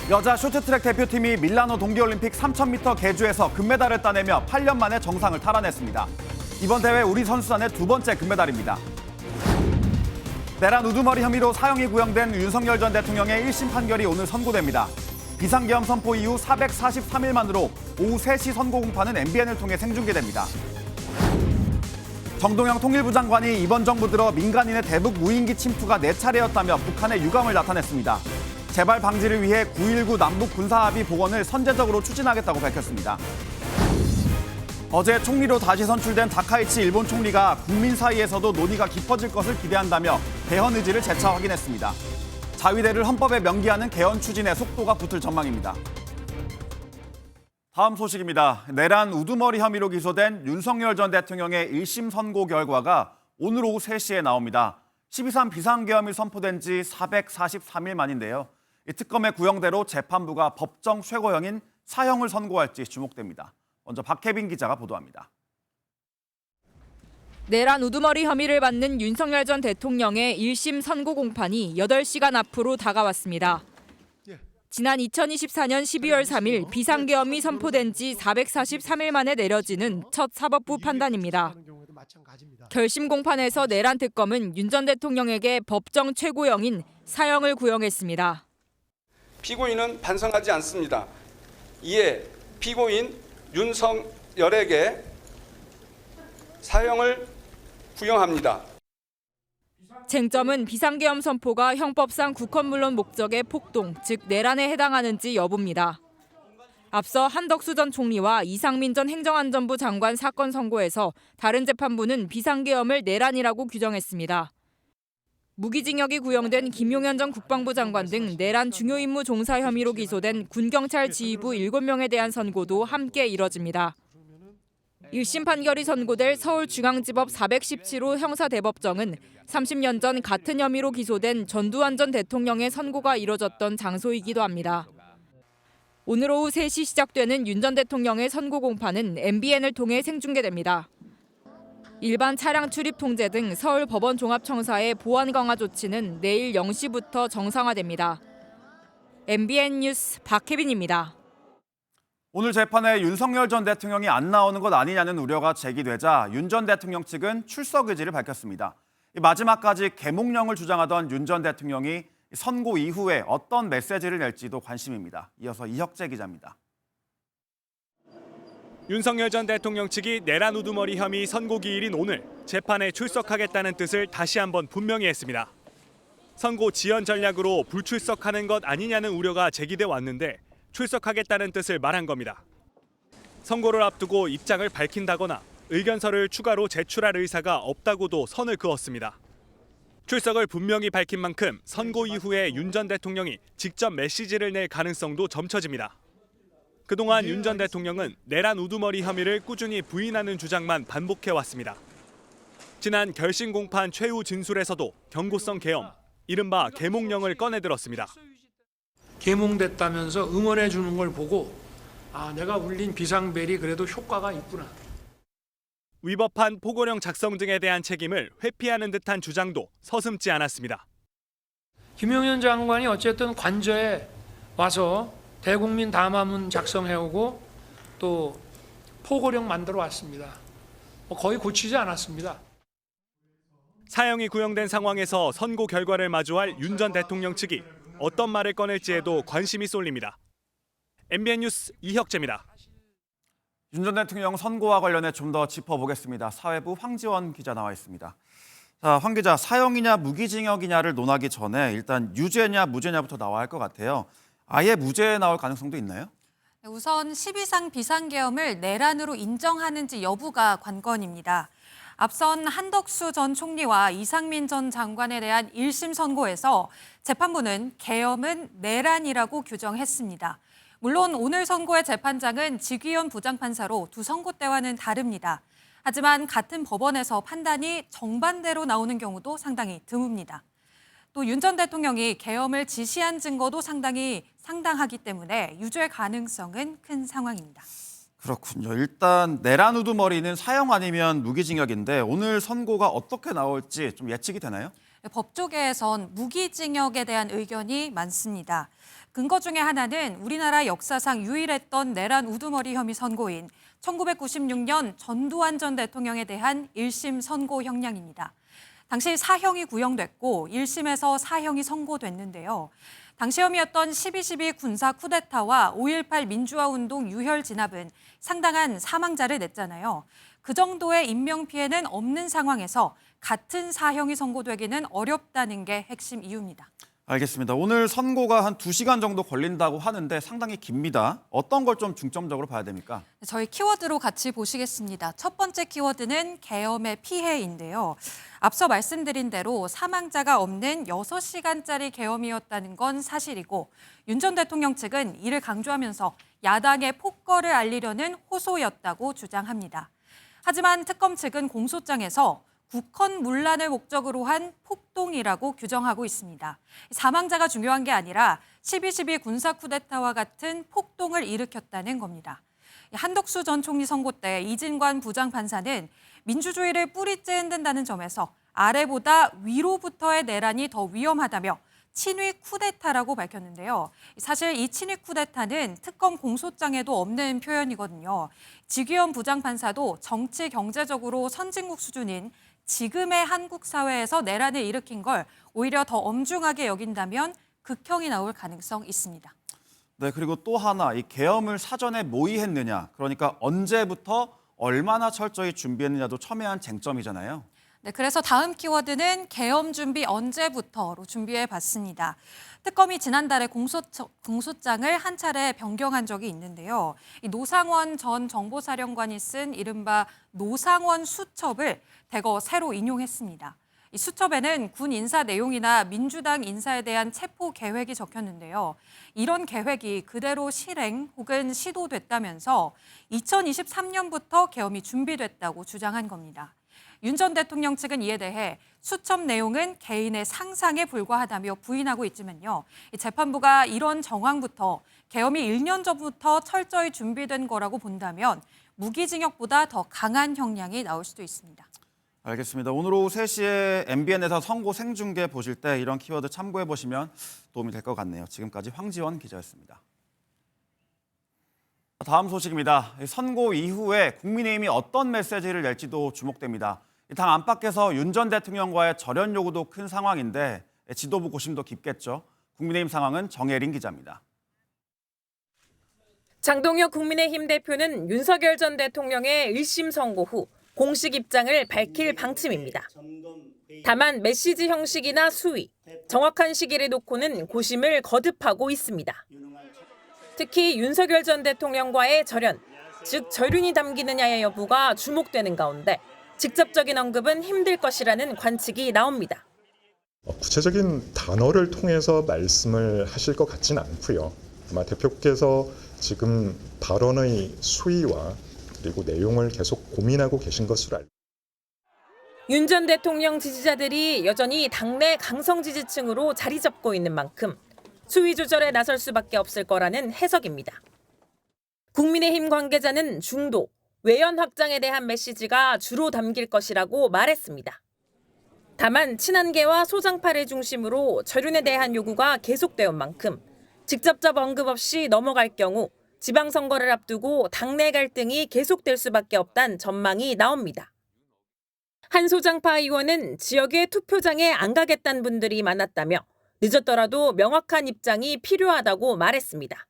여자 쇼트트랙 대표팀이 밀라노 동계올림픽 3000m 계주에서 금메달을 따내며 8년 만에 정상을 탈환했습니다. 이번 대회 우리 선수단의 두 번째 금메달입니다. 내란 우두머리 혐의로 사형이 구형된 윤석열 전 대통령의 1심 판결이 오늘 선고됩니다. 비상계엄 선포 이후 443일 만으로 오후 3시 선고 공판은 MBN을 통해 생중계됩니다. 정동영 통일부 장관이 이번 정부 들어 민간인의 대북 무인기 침투가 4차례였다며 북한의 유감을 나타냈습니다. 재발 방지를 위해 9.19 남북 군사합의 복원을 선제적으로 추진하겠다고 밝혔습니다. 어제 총리로 다시 선출된 다카이치 일본 총리가 국민 사이에서도 논의가 깊어질 것을 기대한다며 개헌 의지를 재차 확인했습니다. 자위대를 헌법에 명기하는 개헌 추진에 속도가 붙을 전망입니다. 다음 소식입니다. 내란 우두머리 혐의로 기소된 윤석열 전 대통령의 1심 선고 결과가 오늘 오후 3시에 나옵니다. 12.3 비상계엄이 선포된 지 443일 만인데요. 이 특검의 구형대로 재판부가 법정 최고형인 사형을 선고할지 주목됩니다. 먼저 박혜빈 기자가 보도합니다. 내란 우두머리 혐의를 받는 윤석열 전 대통령의 1심 선고 공판이 8시간 앞으로 다가왔습니다. 지난 2024년 12월 3일 비상계엄이 선포된 지 443일 만에 내려지는 첫 사법부 판단입니다. 결심 공판에서 내란 특검은 윤 전 대통령에게 법정 최고형인 사형을 구형했습니다. 피고인은 반성하지 않습니다. 이에 피고인 윤석열에게 사형을 구형합니다. 쟁점은 비상계엄 선포가 형법상 국헌문론 목적의 폭동, 즉 내란에 해당하는지 여부입니다. 앞서 한덕수 전 총리와 이상민 전 행정안전부 장관 사건 선고에서 다른 재판부는 비상계엄을 내란이라고 규정했습니다. 무기징역이 구형된 김용현 전 국방부 장관 등 내란 중요 임무 종사 혐의로 기소된 군경찰 지휘부 7명에 대한 선고도 함께 이뤄집니다. 1심 판결이 선고될 서울중앙지법 417호 형사대법정은 30년 전 같은 혐의로 기소된 전두환 전 대통령의 선고가 이뤄졌던 장소이기도 합니다. 오늘 오후 3시 시작되는 윤 전 대통령의 선고 공판은 MBN을 통해 생중계됩니다. 일반 차량 출입 통제 등 서울 법원 종합청사의 보안 강화 조치는 내일 0시부터 정상화됩니다. MBN 뉴스 박혜빈입니다. 오늘 재판에 윤석열 전 대통령이 안 나오는 것 아니냐는 우려가 제기되자 윤 전 대통령 측은 출석 의지를 밝혔습니다. 마지막까지 계몽령을 주장하던 윤 전 대통령이 선고 이후에 어떤 메시지를 낼지도 관심입니다. 이어서 이혁재 기자입니다. 윤석열 전 대통령 측이 내란 우두머리 혐의 선고 기일인 오늘 재판에 출석하겠다는 뜻을 다시 한번 분명히 했습니다. 선고 지연 전략으로 불출석하는 것 아니냐는 우려가 제기돼 왔는데 출석하겠다는 뜻을 말한 겁니다. 선고를 앞두고 입장을 밝힌다거나 의견서를 추가로 제출할 의사가 없다고도 선을 그었습니다. 출석을 분명히 밝힌 만큼 선고 이후에 윤 전 대통령이 직접 메시지를 낼 가능성도 점쳐집니다. 그동안 윤 전 대통령은 내란 우두머리 혐의를 꾸준히 부인하는 주장만 반복해왔습니다. 지난 결심 공판 최후 진술에서도 경고성 계엄, 이른바 계몽령을 꺼내들었습니다. 계몽됐다면서 응원해 주는 걸 보고 내가 울린 비상벨이 그래도 효과가 있구나. 위법한 포고령 작성 등에 대한 책임을 회피하는 듯한 주장도 서슴지 않았습니다. 김용현 장관이 어쨌든 관저에 와서 대국민 담화문 작성해오고 또 포고령 만들어 왔습니다. 거의 고치지 않았습니다. 사형이 구형된 상황에서 선고 결과를 마주할 윤 전 대통령 측이 어떤 말을 꺼낼지에도 관심이 쏠립니다. MBN 뉴스 이혁재입니다. 윤 전 대통령 선고와 관련해 좀 더 짚어보겠습니다. 사회부 황지원 기자 나와 있습니다. 자, 황 기자, 사형이냐 무기징역이냐를 논하기 전에 일단 유죄냐 무죄냐부터 나와야 할 것 같아요. 아예 무죄에 나올 가능성도 있나요? 우선 12상 비상계엄을 내란으로 인정하는지 여부가 관건입니다. 앞선 한덕수 전 총리와 이상민 전 장관에 대한 1심 선고에서 재판부는 계엄은 내란이라고 규정했습니다. 물론 오늘 선고의 재판장은 직위원 부장판사로 두 선고 때와는 다릅니다. 하지만 같은 법원에서 판단이 정반대로 나오는 경우도 상당히 드뭅니다. 또 윤 전 대통령이 계엄을 지시한 증거도 상당하기 때문에 유죄 가능성은 큰 상황입니다. 그렇군요. 일단 내란 우두머리는 사형 아니면 무기징역인데 오늘 선고가 어떻게 나올지 좀 예측이 되나요? 법조계에선 무기징역에 대한 의견이 많습니다. 근거 중에 하나는 우리나라 역사상 유일했던 내란 우두머리 혐의 선고인 1996년 전두환 전 대통령에 대한 1심 선고 형량입니다. 당시 사형이 구형됐고 1심에서 사형이 선고됐는데요. 당시 혐의였던 12.12 군사 쿠데타와 5.18 민주화운동 유혈 진압은 상당한 사망자를 냈잖아요. 그 정도의 인명피해는 없는 상황에서 같은 사형이 선고되기는 어렵다는 게 핵심 이유입니다. 알겠습니다. 오늘 선고가 한 2시간 정도 걸린다고 하는데 상당히 깁니다. 어떤 걸 좀 중점적으로 봐야 됩니까? 저희 키워드로 같이 보시겠습니다. 첫 번째 키워드는 계엄의 피해인데요. 앞서 말씀드린 대로 사망자가 없는 6시간짜리 계엄이었다는 건 사실이고 윤 전 대통령 측은 이를 강조하면서 야당의 폭거를 알리려는 호소였다고 주장합니다. 하지만 특검 측은 공소장에서 국헌 문란을 목적으로 한 폭동이라고 규정하고 있습니다. 사망자가 중요한 게 아니라 12.12 군사 쿠데타와 같은 폭동을 일으켰다는 겁니다. 한덕수 전 총리 선고 때 이진관 부장판사는 민주주의를 뿌리째 흔든다는 점에서 아래보다 위로부터의 내란이 더 위험하다며 친위 쿠데타라고 밝혔는데요. 사실 이 친위 쿠데타는 특검 공소장에도 없는 표현이거든요. 지규현 부장판사도 정치 경제적으로 선진국 수준인 지금의 한국 사회에서 내란을 일으킨 걸 오히려 더 엄중하게 여긴다면 극형이 나올 가능성 있습니다. 네, 그리고 또 하나 이 계엄을 사전에 모의했느냐, 그러니까 언제부터 얼마나 철저히 준비했느냐도 첨예한 쟁점이잖아요. 네, 그래서 다음 키워드는 계엄 준비 언제부터로 준비해 봤습니다. 특검이 지난달에 공소장을 한 차례 변경한 적이 있는데요. 이 노상원 전 정보사령관이 쓴 이른바 노상원 수첩을 대거 새로 인용했습니다. 이 수첩에는 군 인사 내용이나 민주당 인사에 대한 체포 계획이 적혔는데요. 이런 계획이 그대로 실행 혹은 시도됐다면서 2023년부터 계엄이 준비됐다고 주장한 겁니다. 윤 전 대통령 측은 이에 대해 수첩 내용은 개인의 상상에 불과하다며 부인하고 있지만요. 재판부가 이런 정황부터 계엄이 1년 전부터 철저히 준비된 거라고 본다면 무기징역보다 더 강한 형량이 나올 수도 있습니다. 알겠습니다. 오늘 오후 3시에 MBN에서 선고 생중계 보실 때 이런 키워드 참고해 보시면 도움이 될 것 같네요. 지금까지 황지원 기자였습니다. 다음 소식입니다. 선고 이후에 국민의힘이 어떤 메시지를 낼지도 주목됩니다. 당 안팎에서 윤 전 대통령과의 절연 요구도 큰 상황인데 지도부 고심도 깊겠죠. 국민의힘 상황은 정혜린 기자입니다. 장동혁 국민의힘 대표는 윤석열 전 대통령의 1심 선고 후 공식 입장을 밝힐 방침입니다. 다만 메시지 형식이나 수위, 정확한 시기를 놓고는 고심을 거듭하고 있습니다. 특히 윤석열 전 대통령과의 절연, 즉 절윤이 담기느냐의 여부가 주목되는 가운데 직접적인 언급은 힘들 것이라는 관측이 나옵니다. 구체적인 단어를 통해서 말씀을 하실 것 같지는 않고요. 아마 대표께서 지금 발언의 수위와 그리고 내용을 계속 고민하고 계신 것으로 알고 있습니다. 윤 전 대통령 지지자들이 여전히 당내 강성 지지층으로 자리 잡고 있는 만큼 수위 조절에 나설 수밖에 없을 거라는 해석입니다. 국민의힘 관계자는 중도, 외연 확장에 대한 메시지가 주로 담길 것이라고 말했습니다. 다만 친한계와 소장파를 중심으로 절윤에 대한 요구가 계속되온 만큼 직접적 언급 없이 넘어갈 경우 지방선거를 앞두고 당내 갈등이 계속될 수밖에 없다는 전망이 나옵니다. 한 소장파 의원은 지역의 투표장에 안 가겠다는 분들이 많았다며 늦었더라도 명확한 입장이 필요하다고 말했습니다.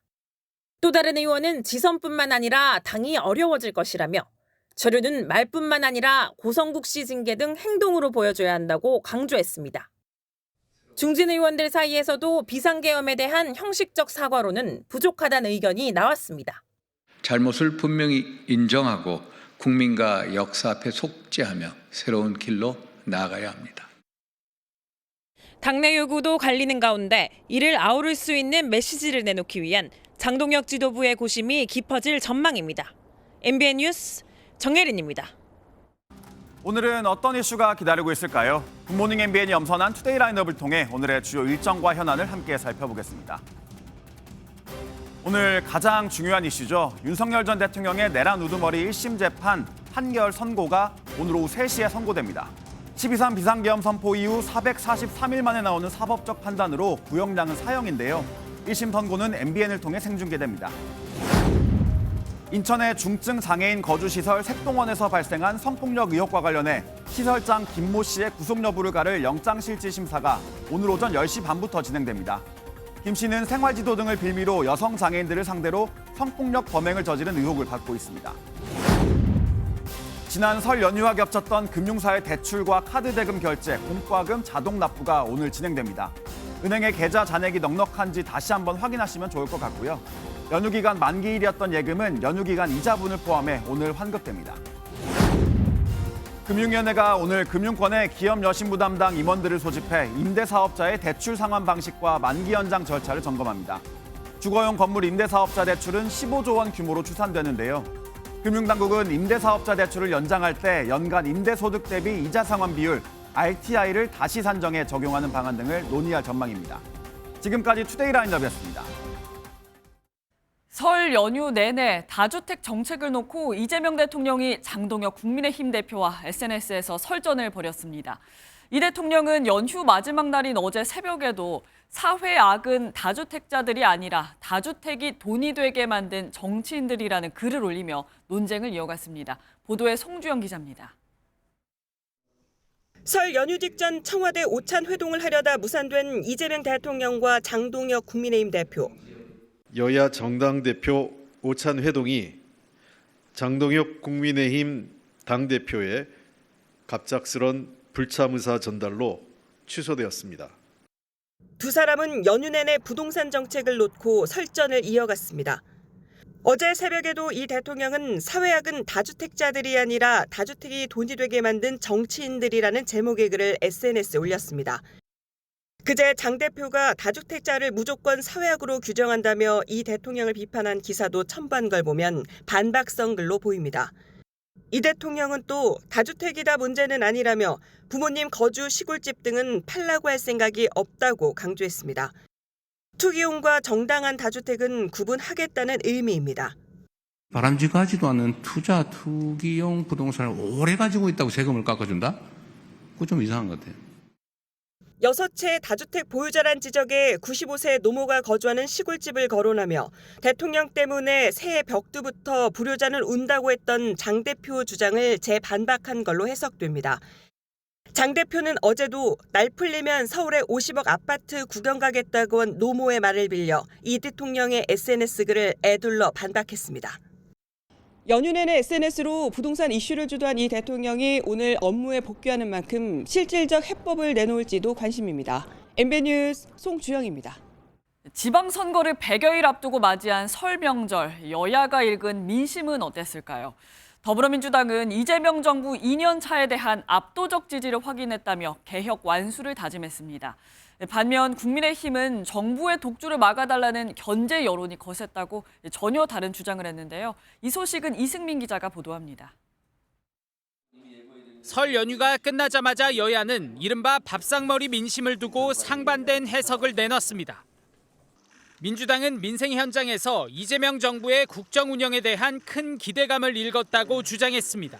또 다른 의원은 지선뿐만 아니라 당이 어려워질 것이라며 절윤은 말뿐만 아니라 고성국 씨 징계 등 행동으로 보여줘야 한다고 강조했습니다. 중진 의원들 사이에서도 비상계엄에 대한 형식적 사과로는 부족하다는 의견이 나왔습니다. 잘못을 분명히 인정하고 국민과 역사 앞에 속죄하며 새로운 길로 나아가야 합니다. 당내 요구도 갈리는 가운데 이를 아우를 수 있는 메시지를 내놓기 위한 장동혁 지도부의 고심이 깊어질 전망입니다. MBN 뉴스 정혜린입니다. 오늘은 어떤 이슈가 기다리고 있을까요? 굿모닝 MBN이 엄선한 투데이 라인업을 통해 오늘의 주요 일정과 현안을 함께 살펴보겠습니다. 오늘 가장 중요한 이슈죠. 윤석열 전 대통령의 내란 우두머리 1심 재판 판결 선고가 오늘 오후 3시에 선고됩니다. 12.3 비상계엄 선포 이후 443일 만에 나오는 사법적 판단으로 구형량은 사형인데요. 1심 선고는 MBN을 통해 생중계됩니다. 인천의 중증 장애인 거주시설 색동원에서 발생한 성폭력 의혹과 관련해 시설장 김모 씨의 구속 여부를 가를 영장실질심사가 오늘 오전 10시 반부터 진행됩니다. 김 씨는 생활지도 등을 빌미로 여성 장애인들을 상대로 성폭력 범행을 저지른 의혹을 받고 있습니다. 지난 설 연휴와 겹쳤던 금융사의 대출과 카드 대금 결제, 공과금 자동 납부가 오늘 진행됩니다. 은행의 계좌 잔액이 넉넉한지 다시 한번 확인하시면 좋을 것 같고요. 연휴 기간 만기일이었던 예금은 연휴 기간 이자분을 포함해 오늘 환급됩니다. 금융위원회가 오늘 금융권의 기업 여신부 담당 임원들을 소집해 임대사업자의 대출 상환 방식과 만기 연장 절차를 점검합니다. 주거용 건물 임대사업자 대출은 15조 원 규모로 추산되는데요. 금융당국은 임대사업자 대출을 연장할 때 연간 임대소득 대비 이자 상환 비율 RTI를 다시 산정해 적용하는 방안 등을 논의할 전망입니다. 지금까지 투데이 라인업이었습니다. 설 연휴 내내 다주택 정책을 놓고 이재명 대통령이 장동혁 국민의힘 대표와 SNS에서 설전을 벌였습니다. 이 대통령은 연휴 마지막 날인 어제 새벽에도 사회 악은 다주택자들이 아니라 다주택이 돈이 되게 만든 정치인들이라는 글을 올리며 논쟁을 이어갔습니다. 보도에 송주영 기자입니다. 설 연휴 직전 청와대 오찬 회동을 하려다 무산된 이재명 대통령과 장동혁 국민의힘 대표. 여야 정당 대표 오찬 회동이 장동혁 국민의힘 당대표의 갑작스런 불참 의사 전달로 취소되었습니다. 두 사람은 연휴 내내 부동산 정책을 놓고 설전을 이어갔습니다. 어제 새벽에도 이 대통령은 사회악은 다주택자들이 아니라 다주택이 돈이 되게 만든 정치인들이라는 제목의 글을 SNS에 올렸습니다. 그제 장 대표가 다주택자를 무조건 사회악으로 규정한다며 이 대통령을 비판한 기사도 첨부한 걸 보면 반박성 글로 보입니다. 이 대통령은 또 다주택이다 문제는 아니라며 부모님 거주 시골집 등은 팔라고 할 생각이 없다고 강조했습니다. 투기용과 정당한 다주택은 구분하겠다는 의미입니다. 바람직하지도 않은 투기용 부동산을 오래 가지고 있다고 세금을 깎아준다? 그거 좀 이상한 것 같아요. 6채 다주택 보유자란 지적에 95세 노모가 거주하는 시골집을 거론하며 대통령 때문에 새해 벽두부터 불효자는 운다고 했던 장 대표 주장을 재반박한 걸로 해석됩니다. 장 대표는 어제도 날 풀리면 서울의 50억 아파트 구경 가겠다고 한 노모의 말을 빌려 이 대통령의 SNS 글을 에둘러 반박했습니다. 연휴 내내 SNS로 부동산 이슈를 주도한 이 대통령이 오늘 업무에 복귀하는 만큼 실질적 해법을 내놓을지도 관심입니다. MBN 뉴스 송주영입니다. 지방선거를 100여일 앞두고 맞이한 설 명절, 여야가 읽은 민심은 어땠을까요? 더불어민주당은 이재명 정부 2년 차에 대한 압도적 지지를 확인했다며 개혁 완수를 다짐했습니다. 반면 국민의힘은 정부의 독주를 막아달라는 견제 여론이 거셌다고 전혀 다른 주장을 했는데요. 이 소식은 이승민 기자가 보도합니다. 설 연휴가 끝나자마자 여야는 이른바 밥상머리 민심을 두고 상반된 해석을 내놨습니다. 민주당은 민생 현장에서 이재명 정부의 국정 운영에 대한 큰 기대감을 읽었다고 주장했습니다.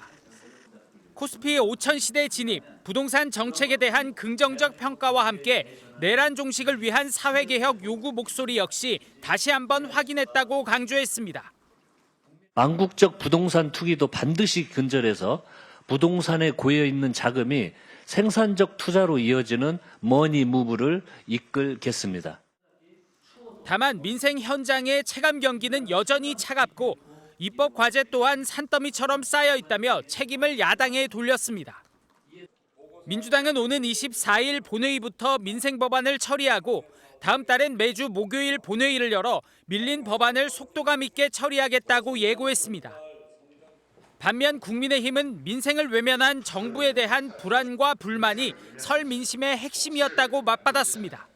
코스피 5000시대 진입, 부동산 정책에 대한 긍정적 평가와 함께 내란 종식을 위한 사회개혁 요구 목소리 역시 다시 한번 확인했다고 강조했습니다. 망국적 부동산 투기도 반드시 근절해서 부동산에 고여있는 자금이 생산적 투자로 이어지는 머니 무브를 이끌겠습니다. 다만 민생 현장의 체감 경기는 여전히 차갑고 입법 과제 또한 산더미처럼 쌓여 있다며 책임을 야당에 돌렸습니다. 민주당은 오는 24일 본회의부터 민생 법안을 처리하고 다음 달엔 매주 목요일 본회의를 열어 밀린 법안을 속도감 있게 처리하겠다고 예고했습니다. 반면 국민의힘은 민생을 외면한 정부에 대한 불안과 불만이 설 민심의 핵심이었다고 맞받았습니다.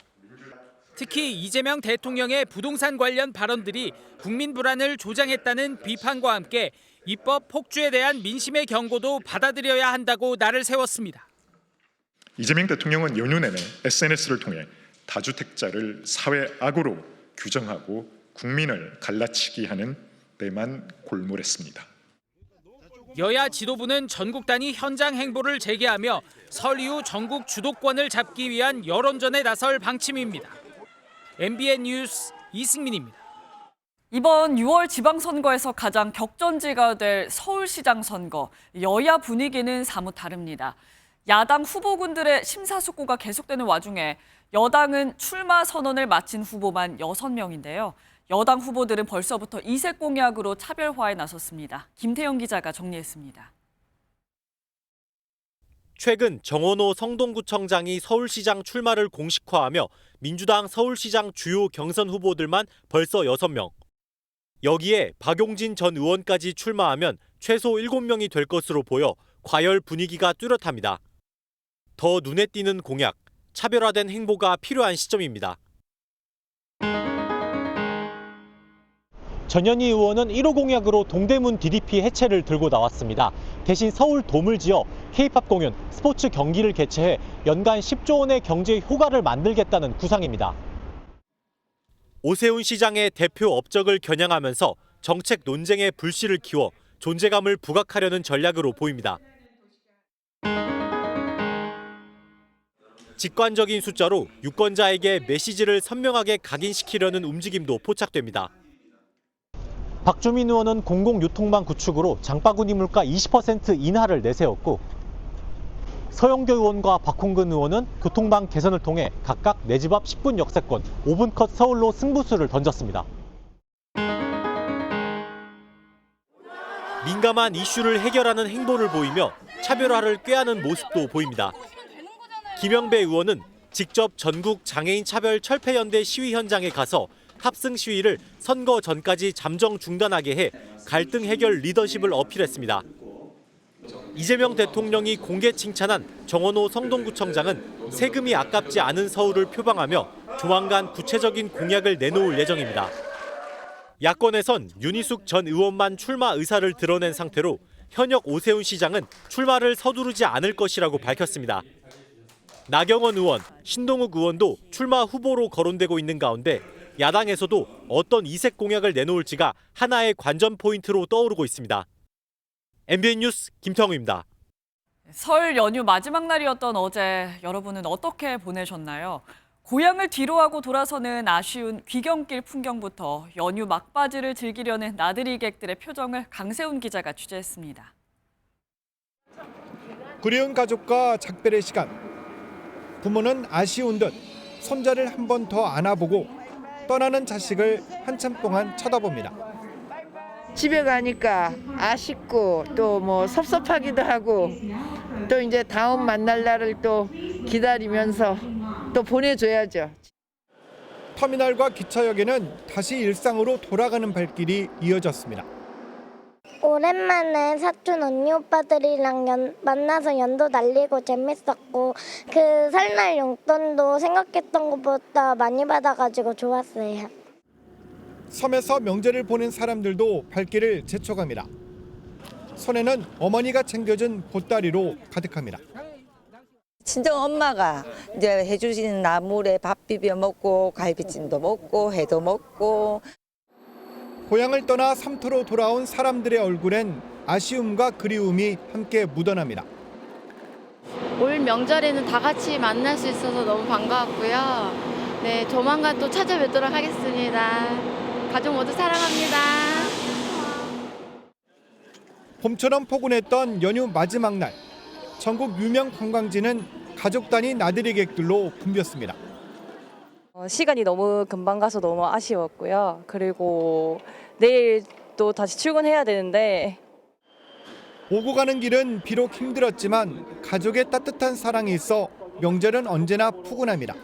특히 이재명 대통령의 부동산 관련 발언들이 국민 불안을 조장했다는 비판과 함께 입법 폭주에 대한 민심의 경고도 받아들여야 한다고 날을 세웠습니다. 이재명 대통령은 연휴 내내 SNS를 통해 다주택자를 사회악으로 규정하고 국민을 갈라치기 하는 데만 골몰했습니다. 여야 지도부는 전국 단위 현장 행보를 재개하며 설 이후 전국 주도권을 잡기 위한 여론전에 나설 방침입니다. MBN 뉴스 이승민입니다. 이번 6월 지방선거에서 가장 격전지가 될 서울시장 선거. 여야 분위기는 사뭇 다릅니다. 야당 후보군들의 심사숙고가 계속되는 와중에 여당은 출마 선언을 마친 후보만 6명인데요. 여당 후보들은 벌써부터 이색 공약으로 차별화에 나섰습니다. 김태영 기자가 정리했습니다. 최근 정원호 성동구청장이 서울시장 출마를 공식화하며 민주당 서울시장 주요 경선 후보들만 벌써 6명. 여기에 박용진 전 의원까지 출마하면 최소 7명이 될 것으로 보여 과열 분위기가 뚜렷합니다. 더 눈에 띄는 공약, 차별화된 행보가 필요한 시점입니다. 전현희 의원은 1호 공약으로 동대문 DDP 해체를 들고 나왔습니다. 대신 서울 돔을 지어 K-팝 공연, 스포츠 경기를 개최해 연간 10조 원의 경제 효과를 만들겠다는 구상입니다. 오세훈 시장의 대표 업적을 겨냥하면서 정책 논쟁의 불씨를 키워 존재감을 부각하려는 전략으로 보입니다. 직관적인 숫자로 유권자에게 메시지를 선명하게 각인시키려는 움직임도 포착됩니다. 박주민 의원은 공공유통망 구축으로 장바구니 물가 20% 인하를 내세웠고, 서영교 의원과 박홍근 의원은 교통망 개선을 통해 각각 내 집 앞 10분 역세권, 5분 컷 서울로 승부수를 던졌습니다. 민감한 이슈를 해결하는 행보를 보이며 차별화를 꾀하는 모습도 보입니다. 김영배 의원은 직접 전국 장애인 차별 철폐연대 시위 현장에 가서 합승 시위를 선거 전까지 잠정 중단하게 해 갈등 해결 리더십을 어필했습니다. 이재명 대통령이 공개 칭찬한 정원호 성동구청장은 세금이 아깝지 않은 서울을 표방하며 조만간 구체적인 공약을 내놓을 예정입니다. 야권에선 윤희숙 전 의원만 출마 의사를 드러낸 상태로 현역 오세훈 시장은 출마를 서두르지 않을 것이라고 밝혔습니다. 나경원 의원, 신동욱 의원도 출마 후보로 거론되고 있는 가운데 야당에서도 어떤 이색 공약을 내놓을지가 하나의 관전 포인트로 떠오르고 있습니다. MBN 뉴스 김태형입니다. 설 연휴 마지막 날이었던 어제 여러분은 어떻게 보내셨나요? 고향을 뒤로하고 돌아서는 아쉬운 귀경길 풍경부터 연휴 막바지를 즐기려는 나들이객들의 표정을 강세훈 기자가 취재했습니다. 그리운 가족과 작별의 시간. 부모는 아쉬운 듯 손자를 한 번 더 안아보고 떠나는 자식을 한참 동안 쳐다봅니다. 집에 가니까 아쉽고 또 뭐 섭섭하기도 하고 또 이제 다음 만날 날을 또 기다리면서 또 보내줘야죠. 터미널과 기차역에는 다시 일상으로 돌아가는 발길이 이어졌습니다. 오랜만에 사촌 언니 오빠들이랑 만나서 연도 날리고 재밌었고 그 설날 용돈도 생각했던 것보다 많이 받아가지고 좋았어요. 섬에서 명절을 보낸 사람들도 발길을 재촉합니다. 손에는 어머니가 챙겨준 보따리로 가득합니다. 친정 엄마가 이제 해주시는 나물에 밥 비벼 먹고 갈비찜도 먹고 회도 먹고. 고향을 떠나 삼터로 돌아온 사람들의 얼굴엔 아쉬움과 그리움이 함께 묻어납니다. 올 명절에는 다 같이 만날 수 있어서 너무 반가웠고요. 네, 조만간 또 찾아뵙도록 하겠습니다. 가족 모두 사랑합니다. 봄처럼 포근했던 연휴 마지막 날, 전국 유명 관광지는 가족 단위 나들이객들로 붐볐습니다. 시간이 너무 금방 가서 너무 아쉬웠고요. 그리고 내일 또 다시 출근해야 되는데 오고 가는 길은 비록 힘들었지만 가족의 따뜻한 사랑이 있어 명절은 언제나 푸근합니다.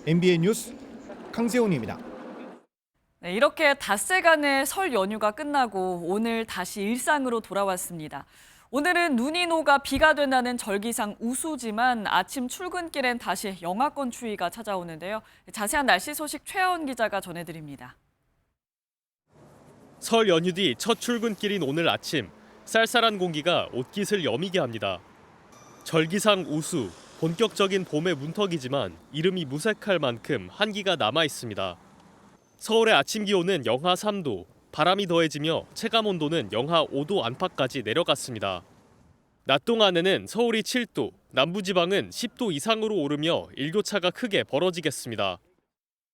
MBN 뉴스 강세훈입니다. 네, 이렇게 닷새간의 설 연휴가 끝나고 오늘 다시 일상으로 돌아왔습니다. 오늘은 눈이 녹아 비가 된다는 절기상 우수지만 아침 출근길엔 다시 영하권 추위가 찾아오는데요. 자세한 날씨 소식 최하원 기자가 전해드립니다. 설 연휴 뒤 첫 출근길인 오늘 아침, 쌀쌀한 공기가 옷깃을 여미게 합니다. 절기상 우수, 본격적인 봄의 문턱이지만 이름이 무색할 만큼 한기가 남아 있습니다. 서울의 아침 기온은 영하 3도, 바람이 더해지며 체감 온도는 영하 5도 안팎까지 내려갔습니다. 낮 동안에는 서울이 7도, 남부지방은 10도 이상으로 오르며 일교차가 크게 벌어지겠습니다.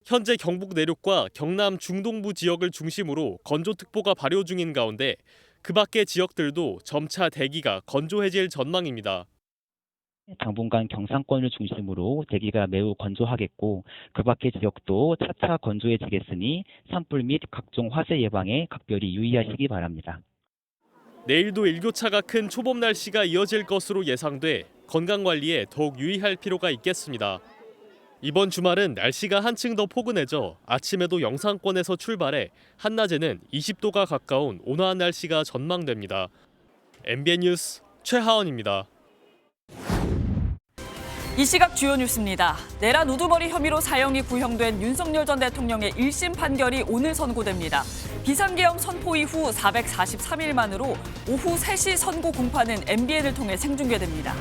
현재 경북 내륙과 경남 중동부 지역을 중심으로 건조특보가 발효 중인 가운데 그 밖의 지역들도 점차 대기가 건조해질 전망입니다. 당분간 경상권을 중심으로 대기가 매우 건조하겠고 그 밖의 지역도 차차 건조해지겠으니 산불 및 각종 화재 예방에 각별히 유의하시기 바랍니다. 내일도 일교차가 큰 초봄 날씨가 이어질 것으로 예상돼 건강관리에 더욱 유의할 필요가 있겠습니다. 이번 주말은 날씨가 한층 더 포근해져 아침에도 영상권에서 출발해 한낮에는 20도가 가까운 온화한 날씨가 전망됩니다. MBN 뉴스 최하원입니다. 이 시각 주요 뉴스입니다. 내란 우두머리 혐의로 사형이 구형된 윤석열 전 대통령의 1심 판결이 오늘 선고됩니다. 비상계엄 선포 이후 443일 만으로 오후 3시 선고 공판은 MBN을 통해 생중계됩니다.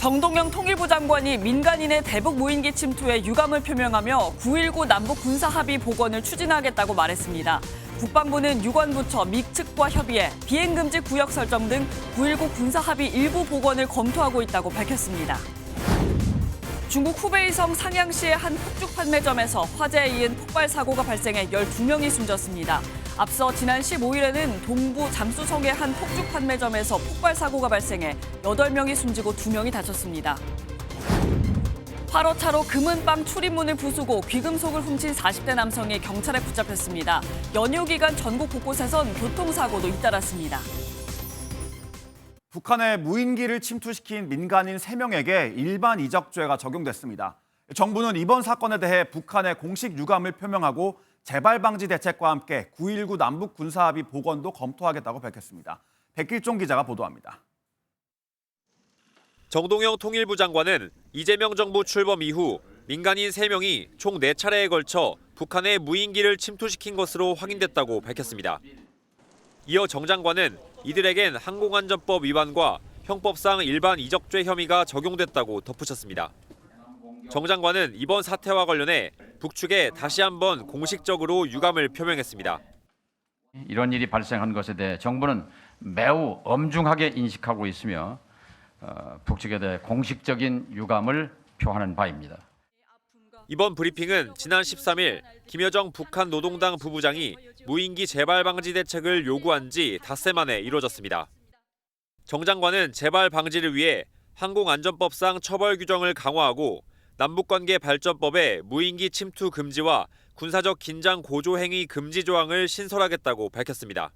정동영 통일부 장관이 민간인의 대북 무인기 침투에 유감을 표명하며 9.19 남북 군사합의 복원을 추진하겠다고 말했습니다. 국방부는 유관부처 미 측과 협의해 비행금지 구역 설정 등 9.19 군사합의 일부 복원을 검토하고 있다고 밝혔습니다. 중국 후베이성 상양시의 한 폭죽 판매점에서 화재에 이은 폭발 사고가 발생해 12명이 숨졌습니다. 앞서 지난 15일에는 동부 잠수성의 한 폭죽 판매점에서 폭발 사고가 발생해 8명이 숨지고 2명이 다쳤습니다. 8호 차로 금은방 출입문을 부수고 귀금속을 훔친 40대 남성이 경찰에 붙잡혔습니다. 연휴 기간 전국 곳곳에선 교통사고도 잇따랐습니다. 북한의 무인기를 침투시킨 민간인 3명에게 일반 이적죄가 적용됐습니다. 정부는 이번 사건에 대해 북한의 공식 유감을 표명하고 재발 방지 대책과 함께 9.19 남북 군사합의 복원도 검토하겠다고 밝혔습니다. 백길종 기자가 보도합니다. 정동영 통일부 장관은 이재명 정부 출범 이후 민간인 3명이 총 4차례에 걸쳐 북한의 무인기를 침투시킨 것으로 확인됐다고 밝혔습니다. 이어 정 장관은 이들에겐 항공안전법 위반과 형법상 일반 이적죄 혐의가 적용됐다고 덧붙였습니다. 정 장관은 이번 사태와 관련해 북측에 다시 한번 공식적으로 유감을 표명했습니다. 이런 일이 발생한 것에 대해 정부는 매우 엄중하게 인식하고 있으며 북측에 대해 공식적인 유감을 표하는 바입니다. 이번 브리핑은 지난 13일 김여정 북한 노동당 부부장이 무인기 재발 방지 대책을 요구한 지 닷새 만에 이뤄졌습니다. 정 장관은 재발 방지를 위해 항공안전법상 처벌 규정을 강화하고 남북관계 발전법에 무인기 침투 금지와 군사적 긴장 고조 행위 금지 조항을 신설하겠다고 밝혔습니다.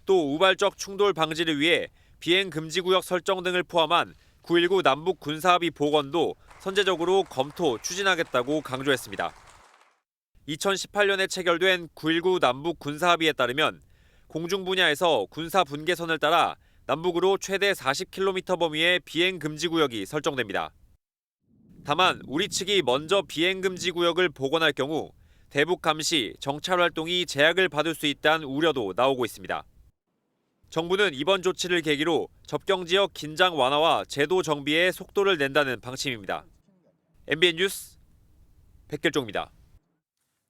또 우발적 충돌 방지를 위해 비행 금지 구역 설정 등을 포함한 9.19 남북 군사합의 복원도 선제적으로 검토 추진하겠다고 강조했습니다. 2018년에 체결된 9.19 남북 군사합의에 따르면 공중 분야에서 군사 분계선을 따라 남북으로 최대 40km 범위의 비행 금지 구역이 설정됩니다. 다만 우리 측이 먼저 비행 금지 구역을 복원할 경우 대북 감시, 정찰 활동이 제약을 받을 수 있다는 우려도 나오고 있습니다. 정부는 이번 조치를 계기로 접경 지역 긴장 완화와 제도 정비에 속도를 낸다는 방침입니다. MBN 뉴스 백길종입니다.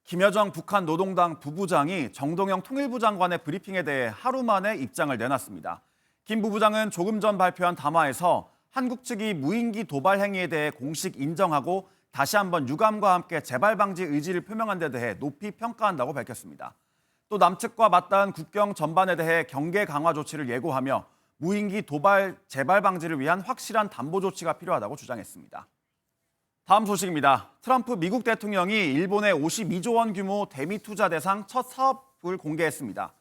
김여정 북한 노동당 부부장이 정동영 통일부 장관의 브리핑에 대해 하루 만에 입장을 내놨습니다. 김 부부장은 조금 전 발표한 담화에서 한국 측이 무인기 도발 행위에 대해 공식 인정하고 다시 한번 유감과 함께 재발 방지 의지를 표명한 데 대해 높이 평가한다고 밝혔습니다. 또 남측과 맞닿은 국경 전반에 대해 경계 강화 조치를 예고하며 무인기 도발 재발 방지를 위한 확실한 담보 조치가 필요하다고 주장했습니다. 다음 소식입니다. 트럼프 미국 대통령이 일본의 52조 원 규모 대미 투자 대상 첫 사업을 공개했습니다.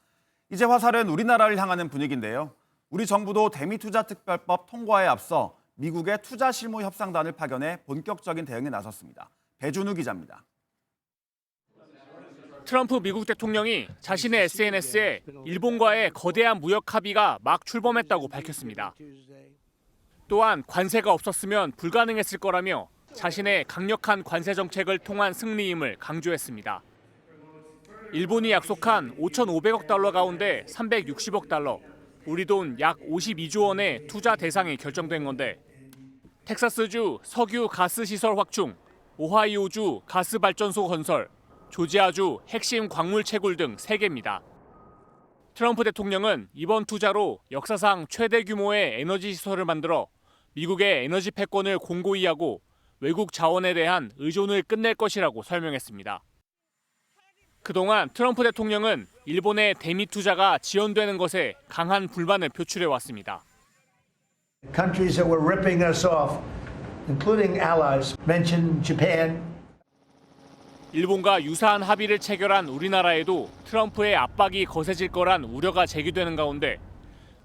이제 화살은 우리나라를 향하는 분위기인데요. 우리 정부도 대미 투자 특별법 통과에 앞서 미국의 투자 실무 협상단을 파견해 본격적인 대응에 나섰습니다. 배준우 기자입니다. 트럼프 미국 대통령이 자신의 SNS에 일본과의 거대한 무역 합의가 막 출범했다고 밝혔습니다. 또한 관세가 없었으면 불가능했을 거라며 자신의 강력한 관세 정책을 통한 승리임을 강조했습니다. 일본이 약속한 5,500억 달러 가운데 360억 달러, 우리 돈 약 52조 원의 투자 대상이 결정된 건데 텍사스주 석유 가스 시설 확충, 오하이오주 가스 발전소 건설, 조지아주 핵심 광물 채굴 등 3개입니다. 트럼프 대통령은 이번 투자로 역사상 최대 규모의 에너지 시설을 만들어 미국의 에너지 패권을 공고히 하고 외국 자원에 대한 의존을 끝낼 것이라고 설명했습니다. 그동안 트럼프 대통령은 일본의 대미 투자가 지연되는 것에 강한 불만을 표출해 왔습니다. Countries that were ripping us off, including allies, mentioned Japan. 일본과 유사한 합의를 체결한 우리나라에도 트럼프의 압박이 거세질 거란 우려가 제기되는 가운데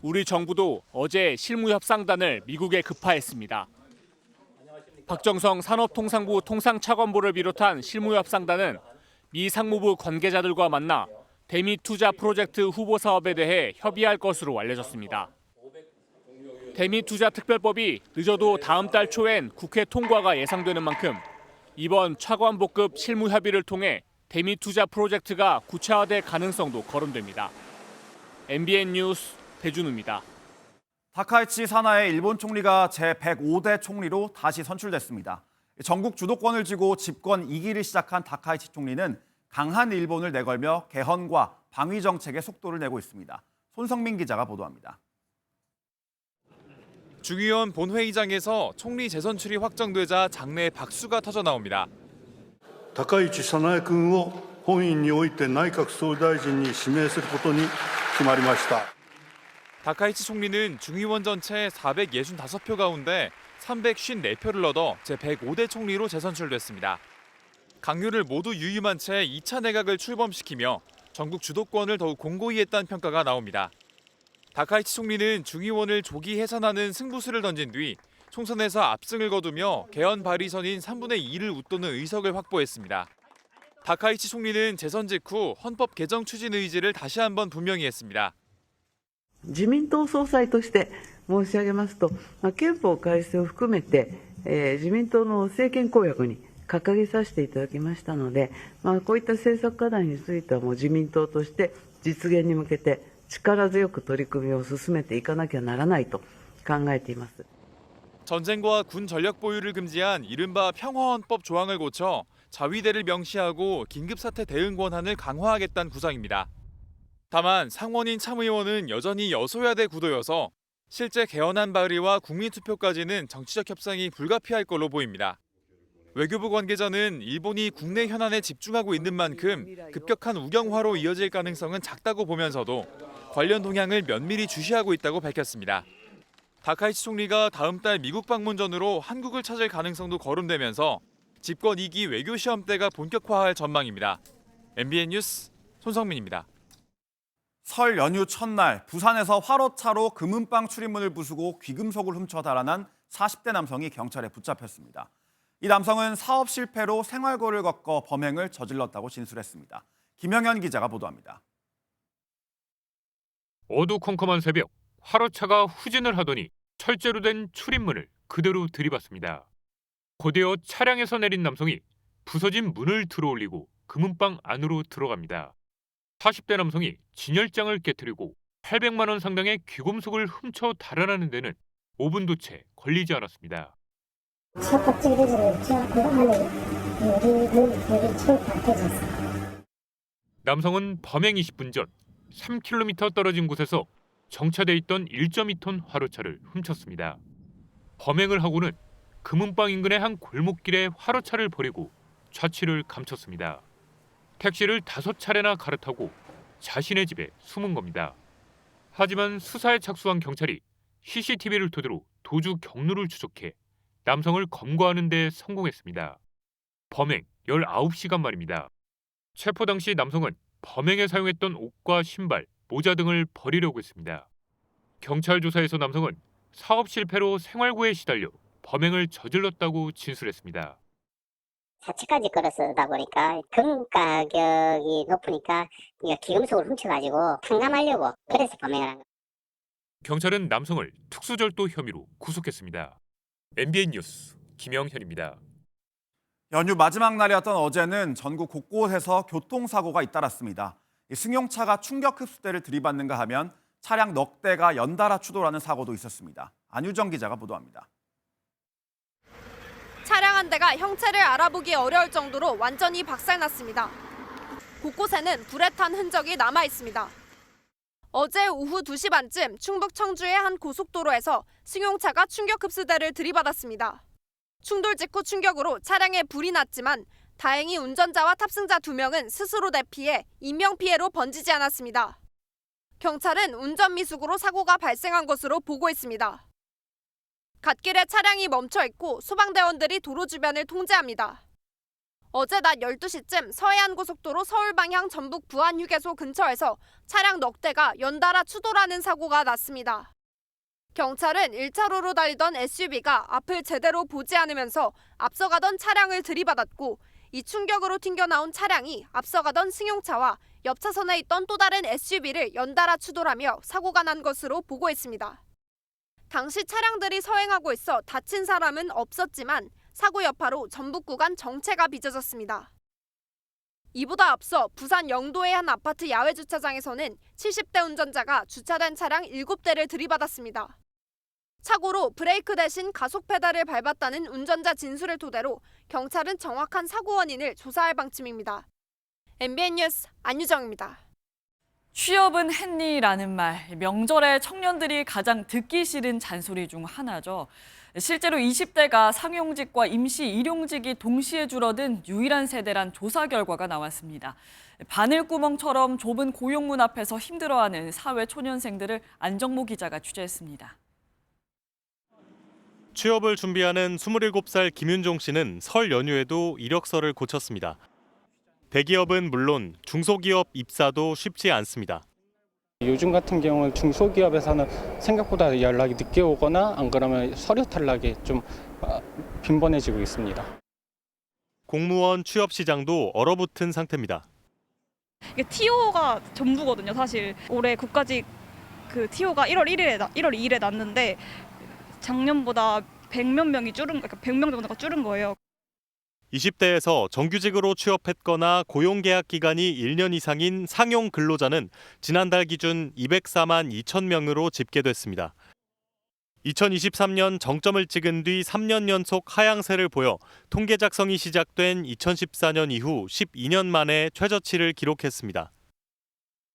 우리 정부도 어제 실무협상단을 미국에 급파했습니다. 박정성 산업통상부 통상차관보를 비롯한 실무협상단은 미 상무부 관계자들과 만나 대미 투자 프로젝트 후보 사업에 대해 협의할 것으로 알려졌습니다. 대미 투자 특별법이 늦어도 다음 달 초엔 국회 통과가 예상되는 만큼 이번 차관보급 실무 협의를 통해 대미 투자 프로젝트가 구체화될 가능성도 거론됩니다. MBN 뉴스 배준우입니다. 다카이치 사나이 일본 총리가 제105대 총리로 다시 선출됐습니다. 전국 주도권을 쥐고 집권 2기를 시작한 다카이치 총리는 강한 일본을 내걸며 개헌과 방위 정책에 속도를 내고 있습니다. 손성민 기자가 보도합니다. 중의원 본회의장에서 총리 재선출이 확정되자 장내에 박수가 터져 나옵니다. 高市早苗君を本院において内閣総理大臣に指名することに決まりました。 다카이치 총리는 중의원 전체 465표 가운데 354표를 얻어 제105대 총리로 재선출됐습니다. 강요를 모두 유임한 채 2차 내각을 출범시키며 전국 주도권을 더욱 공고히 했다는 평가가 나옵니다. 다카이치 총리는 중의원을 조기 해산하는 승부수를 던진 뒤 총선에서 압승을 거두며 개헌 발의선인 3분의 2를 웃도는 의석을 확보했습니다. 다카이치 총리는 재선 직후 헌법 개정 추진 의지를 다시 한번 분명히 했습니다. 自民党総裁として申し上げますと、憲法改正を含めて、自民党の政権公約に掲げさせていただきましたので、こういった政策課題についてはもう自民党として実現に向けて力強く取り組みを進めていかなきゃならないと考えています。 전쟁과 군 전력 보유를 금지한 이른바 평화헌법 조항을 고쳐 자위대를 명시하고 긴급사태 대응 권한을 강화하겠다는 구상입니다. 다만 상원인 참의원은 여전히 여소야대 구도여서 실제 개헌안 발의와 국민투표까지는 정치적 협상이 불가피할 걸로 보입니다. 외교부 관계자는 일본이 국내 현안에 집중하고 있는 만큼 급격한 우경화로 이어질 가능성은 작다고 보면서도 관련 동향을 면밀히 주시하고 있다고 밝혔습니다. 다카이치 총리가 다음 달 미국 방문 전으로 한국을 찾을 가능성도 거론되면서 집권 2기 외교 시험대가 본격화할 전망입니다. MBN 뉴스 손성민입니다. 설 연휴 첫날 부산에서 화로차로 금은방 출입문을 부수고 귀금속을 훔쳐 달아난 40대 남성이 경찰에 붙잡혔습니다. 이 남성은 사업 실패로 생활고를 겪어 범행을 저질렀다고 진술했습니다. 김영현 기자가 보도합니다. 어두컴컴한 새벽, 화로차가 후진을 하더니 철제로 된 출입문을 그대로 들이받습니다. 곧이어 차량에서 내린 남성이 부서진 문을 들어올리고 금은방 안으로 들어갑니다. 40대 남성이 진열장을 깨트리고 800만 원 상당의 귀금속을 훔쳐 달아나는 데는 5분도 채 걸리지 않았습니다. 남성은 범행 20분 전 3km 떨어진 곳에서 정차돼 있던 1.2톤 화로차를 훔쳤습니다. 범행을 하고는 금은방 인근의 한 골목길에 화로차를 버리고 좌치를 감췄습니다. 택시를 5차례나 갈아타고 자신의 집에 숨은 겁니다. 하지만 수사에 착수한 경찰이 CCTV를 토대로 도주 경로를 추적해 남성을 검거하는 데 성공했습니다. 범행 19시간 만입니다. 체포 당시 남성은 범행에 사용했던 옷과 신발, 모자 등을 버리려고 했습니다. 경찰 조사에서 남성은 사업 실패로 생활고에 시달려 범행을 저질렀다고 진술했습니다. 자체까지 끌어쓰다 보니까 금 가격이 높으니까 기금속을 훔쳐가지고 탕감하려고 그래서 범행을 한 거예요. 경찰은 남성을 특수절도 혐의로 구속했습니다. MBN 뉴스 김영현입니다. 연휴 마지막 날이었던 어제는 전국 곳곳에서 교통사고가 잇따랐습니다. 승용차가 충격 흡수대를 들이받는가 하면 차량 넉 대가 연달아 추돌하는 사고도 있었습니다. 안유정 기자가 보도합니다. 차량 한 대가 형체를 알아보기 어려울 정도로 완전히 박살났습니다. 곳곳에는 불에 탄 흔적이 남아 있습니다. 어제 오후 2시 반쯤 충북 청주의 한 고속도로에서 승용차가 충격 흡수대를 들이받았습니다. 충돌 직후 충격으로 차량에 불이 났지만 다행히 운전자와 탑승자 2명은 스스로 대피해 인명피해로 번지지 않았습니다. 경찰은 운전 미숙으로 사고가 발생한 것으로 보고 있습니다. 갓길에 차량이 멈춰 있고 소방대원들이 도로 주변을 통제합니다. 어제 낮 12시쯤 서해안고속도로 서울 방향 전북 부안휴게소 근처에서 차량 넉 대가 연달아 추돌하는 사고가 났습니다. 경찰은 1차로로 달리던 SUV가 앞을 제대로 보지 않으면서 앞서가던 차량을 들이받았고 이 충격으로 튕겨나온 차량이 앞서가던 승용차와 옆 차선에 있던 또 다른 SUV를 연달아 추돌하며 사고가 난 것으로 보고 있습니다. 당시 차량들이 서행하고 있어 다친 사람은 없었지만 사고 여파로 전북 구간 정체가 빚어졌습니다. 이보다 앞서 부산 영도의 한 아파트 야외 주차장에서는 70대 운전자가 주차된 차량 7대를 들이받았습니다. 착오로 브레이크 대신 가속 페달을 밟았다는 운전자 진술을 토대로 경찰은 정확한 사고 원인을 조사할 방침입니다. MBN 뉴스 안유정입니다. 취업은 했니라는 말, 명절에 청년들이 가장 듣기 싫은 잔소리 중 하나죠. 실제로 20대가 상용직과 임시 일용직이 동시에 줄어든 유일한 세대란 조사 결과가 나왔습니다. 바늘구멍처럼 좁은 고용문 앞에서 힘들어하는 사회 초년생들을 안정모 기자가 취재했습니다. 취업을 준비하는 27살 김윤종 씨는 설 연휴에도 이력서를 고쳤습니다. 대기업은 물론 중소기업 입사도 쉽지 않습니다. 요즘 같은 경우는 중소기업에서는 생각보다 연락이 늦게 오거나 안 그러면 서류 탈락이 좀 빈번해지고 있습니다. 공무원 취업 시장도 얼어붙은 상태입니다. 이게 TO가 전부거든요. 사실 올해 국가직 그 TO가 1월 2일에 났는데 작년보다 100몇 명이 줄은, 그러니까 100명 정도가 줄은 거예요. 20대에서 정규직으로 취업했거나 고용계약 기간이 1년 이상인 상용 근로자는 지난달 기준 204만 2천 명으로 집계됐습니다. 2023년 정점을 찍은 뒤 3년 연속 하향세를 보여 통계 작성이 시작된 2014년 이후 12년 만에 최저치를 기록했습니다.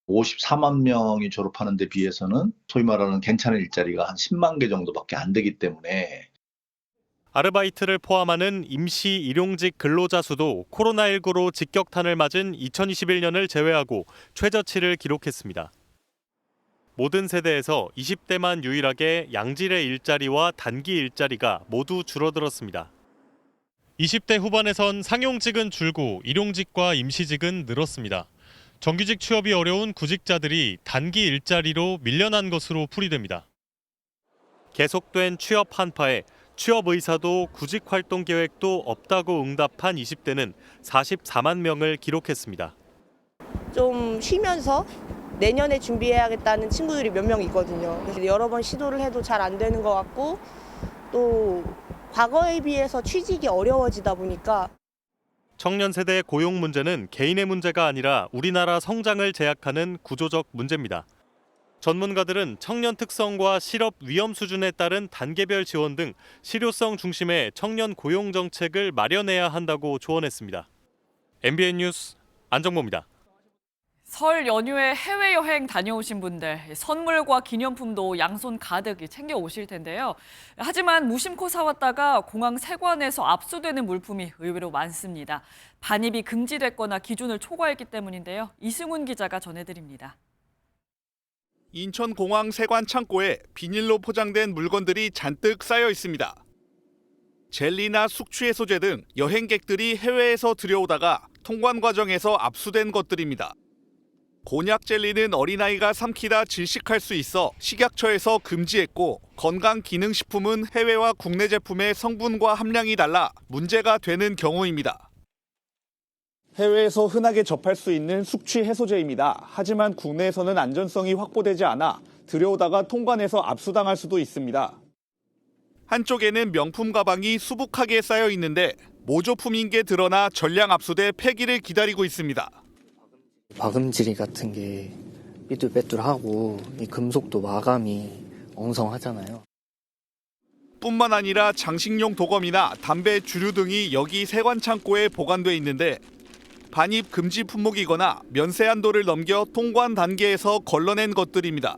54만 명이 졸업하는 데 비해서는 소위 말하는 괜찮은 일자리가 한 10만 개 정도밖에 안 되기 때문에 아르바이트를 포함하는 임시 일용직 근로자 수도 코로나19로 직격탄을 맞은 2021년을 제외하고 최저치를 기록했습니다. 모든 세대에서 20대만 유일하게 양질의 일자리와 단기 일자리가 모두 줄어들었습니다. 20대 후반에선 상용직은 줄고 일용직과 임시직은 늘었습니다. 정규직 취업이 어려운 구직자들이 단기 일자리로 밀려난 것으로 풀이됩니다. 계속된 취업 한파에 취업 의사도 구직 활동 계획도 없다고 응답한 20대는 44만 명을 기록했습니다. 좀 쉬면서 내년에 준비해야겠다는 친구들이 몇 명 있거든요. 그래서 여러 번 시도를 해도 잘 안 되는 것 같고 또 과거에 비해서 취직이 어려워지다 보니까 청년 세대의 고용 문제는 개인의 문제가 아니라 우리나라 성장을 제약하는 구조적 문제입니다. 전문가들은 청년 특성과 실업 위험 수준에 따른 단계별 지원 등 실효성 중심의 청년 고용 정책을 마련해야 한다고 조언했습니다. MBN 뉴스 안정모입니다. 설 연휴에 해외여행 다녀오신 분들 선물과 기념품도 양손 가득 챙겨 오실 텐데요. 하지만 무심코 사왔다가 공항 세관에서 압수되는 물품이 의외로 많습니다. 반입이 금지됐거나 기준을 초과했기 때문인데요. 이승훈 기자가 전해드립니다. 인천공항 세관 창고에 비닐로 포장된 물건들이 잔뜩 쌓여 있습니다. 젤리나 숙취해소제 등 여행객들이 해외에서 들여오다가 통관 과정에서 압수된 것들입니다. 곤약 젤리는 어린아이가 삼키다 질식할 수 있어 식약처에서 금지했고 건강기능식품은 해외와 국내 제품의 성분과 함량이 달라 문제가 되는 경우입니다. 해외에서 흔하게 접할 수 있는 숙취 해소제입니다. 하지만 국내에서는 안전성이 확보되지 않아 들여오다가 통관해서 압수당할 수도 있습니다. 한쪽에는 명품 가방이 수북하게 쌓여 있는데 모조품인 게 드러나 전량 압수돼 폐기를 기다리고 있습니다. 박음질 같은 게 삐뚤빼뚤하고 이 금속도 마감이 엉성하잖아요. 뿐만 아니라 장식용 도검이나 담배 주류 등이 여기 세관 창고에 보관돼 있는데 반입 금지 품목이거나 면세 한도를 넘겨 통관 단계에서 걸러낸 것들입니다.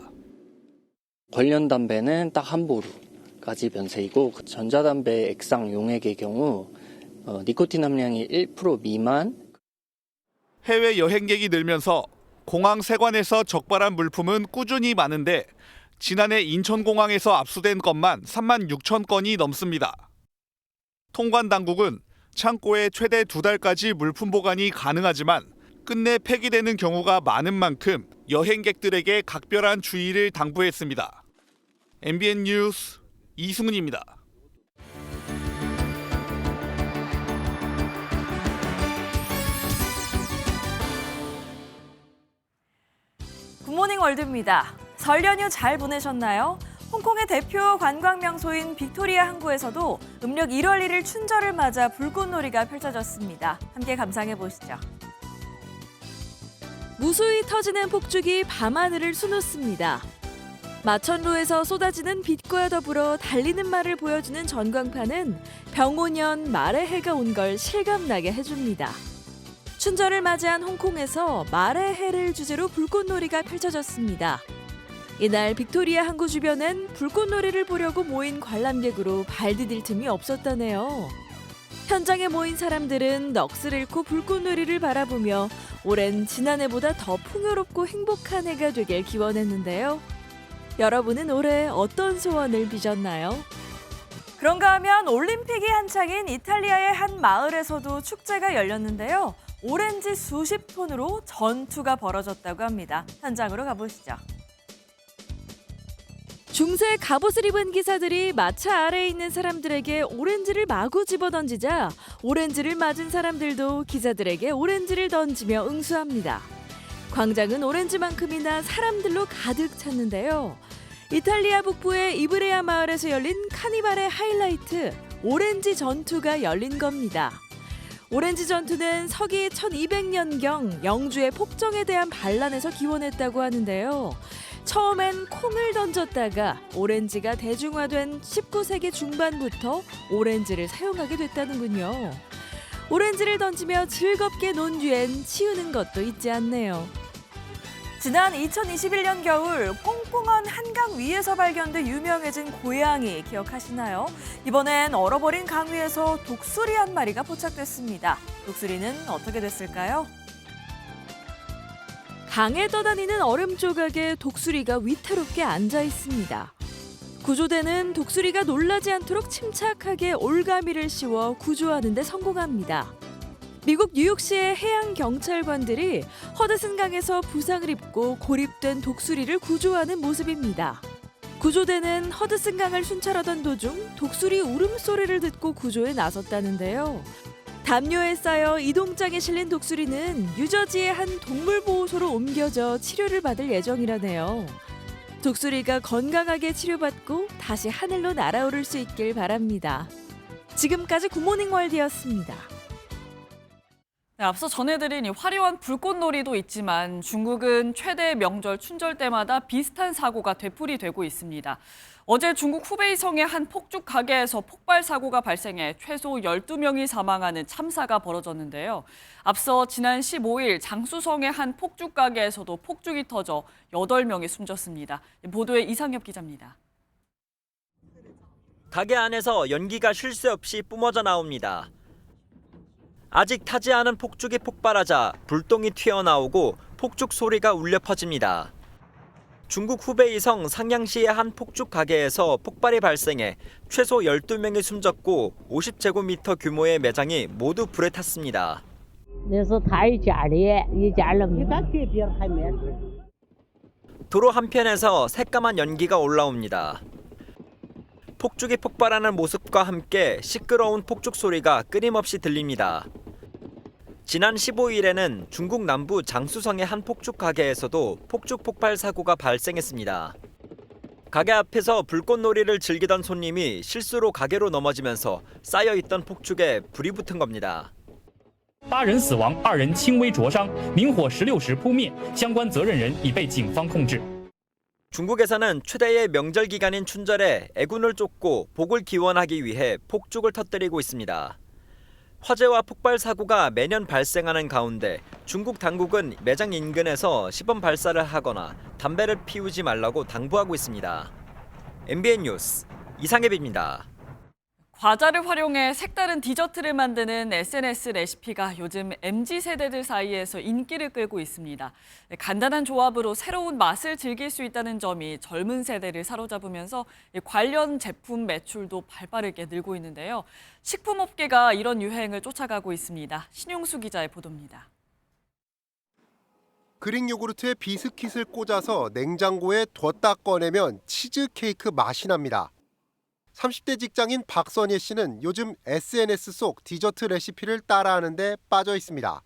관련 담배는 딱 한 보루가 가지 면세이고 전자담배 액상 용액의 경우 니코틴 함량이 1% 미만. 해외 여행객이 늘면서 공항 세관에서 적발한 물품은 꾸준히 많은데 지난해 인천공항에서 압수된 것만 3만 6천 건이 넘습니다. 통관 당국은 창고에 최대 2달까지 물품 보관이 가능하지만 끝내 폐기되는 경우가 많은 만큼 여행객들에게 각별한 주의를 당부했습니다. MBN 뉴스 이승훈입니다. 굿모닝 월드입니다. 설 연휴 잘 보내셨나요? 홍콩의 대표 관광 명소인 빅토리아 항구에서도 음력 1월 1일 춘절을 맞아 불꽃놀이가 펼쳐졌습니다. 함께 감상해 보시죠. 무수히 터지는 폭죽이 밤하늘을 수놓습니다. 마천루에서 쏟아지는 빛과 더불어 달리는 말을 보여주는 전광판은 병오년 말의 해가 온 걸 실감나게 해줍니다. 춘절을 맞이한 홍콩에서 말의 해를 주제로 불꽃놀이가 펼쳐졌습니다. 이날 빅토리아 항구 주변엔 불꽃놀이를 보려고 모인 관람객으로 발 디딜 틈이 없었다네요. 현장에 모인 사람들은 넋을 잃고 불꽃놀이를 바라보며 올해는 지난해보다 더 풍요롭고 행복한 해가 되길 기원했는데요. 여러분은 올해 어떤 소원을 비셨나요? 그런가 하면 올림픽이 한창인 이탈리아의 한 마을에서도 축제가 열렸는데요. 오렌지 수십 톤으로 전투가 벌어졌다고 합니다. 현장으로 가보시죠. 중세 갑옷을 입은 기사들이 마차 아래에 있는 사람들에게 오렌지를 마구 집어던지자 오렌지를 맞은 사람들도 기사들에게 오렌지를 던지며 응수합니다. 광장은 오렌지만큼이나 사람들로 가득 찼는데요. 이탈리아 북부의 이브레아 마을에서 열린 카니발의 하이라이트, 오렌지 전투가 열린 겁니다. 오렌지 전투는 서기 1200년경 영주의 폭정에 대한 반란에서 기원했다고 하는데요. 처음엔 콩을 던졌다가 오렌지가 대중화된 19세기 중반부터 오렌지를 사용하게 됐다는군요. 오렌지를 던지며 즐겁게 논 뒤엔 치우는 것도 잊지 않네요. 지난 2021년 겨울 뽕뽕한 한강 위에서 발견돼 유명해진 고양이 기억하시나요? 이번엔 얼어버린 강 위에서 독수리 한 마리가 포착됐습니다. 독수리는 어떻게 됐을까요? 강에 떠다니는 얼음 조각에 독수리가 위태롭게 앉아 있습니다. 구조대는 독수리가 놀라지 않도록 침착하게 올가미를 씌워 구조하는 데 성공합니다. 미국 뉴욕시의 해양 경찰관들이 허드슨 강에서 부상을 입고 고립된 독수리를 구조하는 모습입니다. 구조대는 허드슨 강을 순찰하던 도중 독수리 울음소리를 듣고 구조에 나섰다는데요. 담요에 쌓여 이동장에 실린 독수리는 뉴저지의 한 동물보호소로 옮겨져 치료를 받을 예정이라네요. 독수리가 건강하게 치료받고 다시 하늘로 날아오를 수 있길 바랍니다. 지금까지 굿모닝 월드였습니다. 네, 앞서 전해드린 이 화려한 불꽃놀이도 있지만 중국은 최대 명절 춘절 때마다 비슷한 사고가 되풀이되고 있습니다. 어제 중국 후베이성의 한 폭죽 가게에서 폭발 사고가 발생해 최소 12명이 사망하는 참사가 벌어졌는데요. 앞서 지난 15일 장쑤성의 한 폭죽 가게에서도 폭죽이 터져 8명이 숨졌습니다. 보도에 이상엽 기자입니다. 가게 안에서 연기가 쉴 새 없이 뿜어져 나옵니다. 아직 타지 않은 폭죽이 폭발하자 불똥이 튀어나오고 폭죽 소리가 울려 퍼집니다. 중국 후베이성 상양시의 한 폭죽 가게에서 폭발이 발생해 최소 12명이 숨졌고 50제곱미터 규모의 매장이 모두 불에 탔습니다. 도로 한편에서 새까만 연기가 올라옵니다. 폭죽이 폭발하는 모습과 함께 시끄러운 폭죽 소리가 끊임없이 들립니다. 지난 15일에는 중국 남부 장쑤성의 한 폭죽 가게에서도 폭죽 폭발 사고가 발생했습니다. 가게 앞에서 불꽃놀이를 즐기던 손님이 실수로 가게로 넘어지면서 쌓여있던 폭죽에 불이 붙은 겁니다. 8人死亡，2人轻微灼伤，明火16时扑灭，相关责任人已被警方控制。 중국에서는 최대의 명절 기간인 춘절에 애군을 쫓고 복을 기원하기 위해 폭죽을 터뜨리고 있습니다. 화재와 폭발 사고가 매년 발생하는 가운데 중국 당국은 매장 인근에서 시범 발사를 하거나 담배를 피우지 말라고 당부하고 있습니다. MBN 뉴스 이상엽입니다. 과자를 활용해 색다른 디저트를 만드는 SNS 레시피가 요즘 MZ세대들 사이에서 인기를 끌고 있습니다. 간단한 조합으로 새로운 맛을 즐길 수 있다는 점이 젊은 세대를 사로잡으면서 관련 제품 매출도 발빠르게 늘고 있는데요. 식품업계가 이런 유행을 쫓아가고 있습니다. 신용수 기자의 보도입니다. 그릭 요구르트에 비스킷을 꽂아서 냉장고에 뒀다 꺼내면 치즈케이크 맛이 납니다. 30대 직장인 박선예 씨는 요즘 SNS 속 디저트 레시피를 따라하는 데 빠져 있습니다.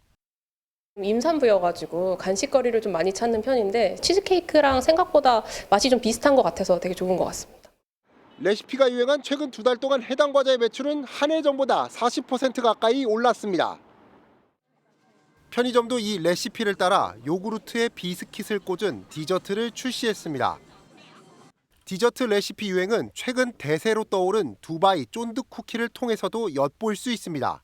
임산부여가지고 간식거리를 좀 많이 찾는 편인데 치즈케이크랑 생각보다 맛이 좀 비슷한 것 같아서 되게 좋은 것 같습니다. 레시피가 유행한 최근 2달 동안 해당 과자의 매출은 한 해 전보다 40% 가까이 올랐습니다. 편의점도 이 레시피를 따라 요구르트에 비스킷을 꽂은 디저트를 출시했습니다. 디저트 레시피 유행은 최근 대세로 떠오른 두바이 쫀득 쿠키를 통해서도 엿볼 수 있습니다.